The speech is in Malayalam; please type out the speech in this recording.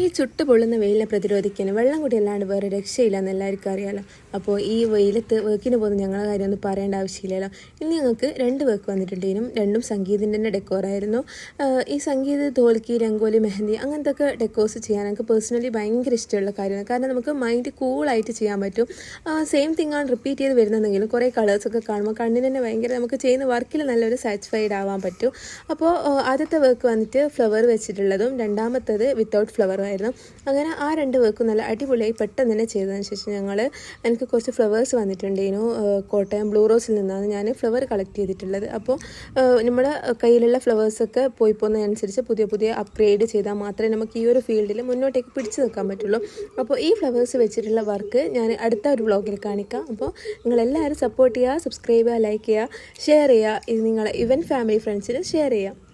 ഈ ചുട്ട് പൊള്ളുന്ന വെയിലിനെ പ്രതിരോധിക്കാൻ വെള്ളം കൂടി അല്ലാണ്ട് വേറെ രക്ഷയില്ല എന്ന് എല്ലാവർക്കും അറിയാമല്ലോ. അപ്പോൾ ഈ വെയിലത്ത് വർക്കിന് പോകുന്ന ഞങ്ങളുടെ കാര്യം ഒന്നും പറയേണ്ട ആവശ്യമില്ലല്ലോ. ഇനി ഞങ്ങൾക്ക് 2 വർക്ക് വന്നിട്ടുണ്ടെങ്കിലും രണ്ടും സംഗീതിൻ്റെ തന്നെ ഡെക്കോറായിരുന്നു. ഈ സംഗീത് തോൽക്കി രംഗോലി മെഹന്തി അങ്ങനത്തെ ഒക്കെ ഡെക്കോർസ് ചെയ്യാൻ എനിക്ക് പേഴ്സണലി ഭയങ്കര ഇഷ്ടമുള്ള കാര്യമാണ്. കാരണം നമുക്ക് മൈൻഡ് കൂളായിട്ട് ചെയ്യാൻ പറ്റും. സെയിം തിങ്ങാണ് റിപ്പീറ്റ് ചെയ്ത് വരുന്നതെങ്കിലും കുറേ കളേഴ്സൊക്കെ കാണുമ്പോൾ കണ്ണിന് തന്നെ ഭയങ്കര നമുക്ക് ചെയ്യുന്ന വർക്കിൽ നല്ലൊരു സാറ്റിസ്ഫൈഡ് ആവാൻ പറ്റും. അപ്പോൾ ആദ്യത്തെ വർക്ക് വന്നിട്ട് ഫ്ലവർ വെച്ചിട്ടുള്ളതും രണ്ടാമത്തത് വിത്തൗട്ട് ഫ്ലവർ ആയിരുന്നു. അങ്ങനെ ആ 2 വർക്കും നല്ല അടിപൊളിയായി പെട്ടെന്ന് തന്നെ ചെയ്തതിന് ശേഷം എനിക്ക് കുറച്ച് ഫ്ലവേഴ്സ് വന്നിട്ടുണ്ടായിരുന്നു. കോട്ടയം ബ്ലൂ റോസിൽ നിന്നാണ് ഞാൻ ഫ്ലവർ കളക്ട് ചെയ്തിട്ടുള്ളത്. അപ്പോൾ നമ്മുടെ കയ്യിലുള്ള ഫ്ലവേഴ്സൊക്കെ പോയി പോകുന്നതനുസരിച്ച് പുതിയ അപ്ഗ്രേഡ് ചെയ്താൽ മാത്രമേ നമുക്ക് ഈ ഒരു ഫീൽഡിൽ മുന്നോട്ടേക്ക് പിടിച്ചു നിൽക്കാൻ പറ്റുള്ളൂ. അപ്പോൾ ഈ ഫ്ലവേഴ്സ് വെച്ചിട്ടുള്ള വർക്ക് ഞാൻ അടുത്ത ഒരു വ്ളോഗിൽ കാണിക്കാം. അപ്പോൾ നിങ്ങളെല്ലാവരും സപ്പോർട്ട് ചെയ്യുക, സബ്സ്ക്രൈബ് ചെയ്യുക, ലൈക്ക് ചെയ്യുക, ഷെയർ ചെയ്യുക. ഇത് നിങ്ങളെ ഇവൻ ഫാമിലി ഫ്രണ്ട്സിന് ഷെയർ ചെയ്യുക.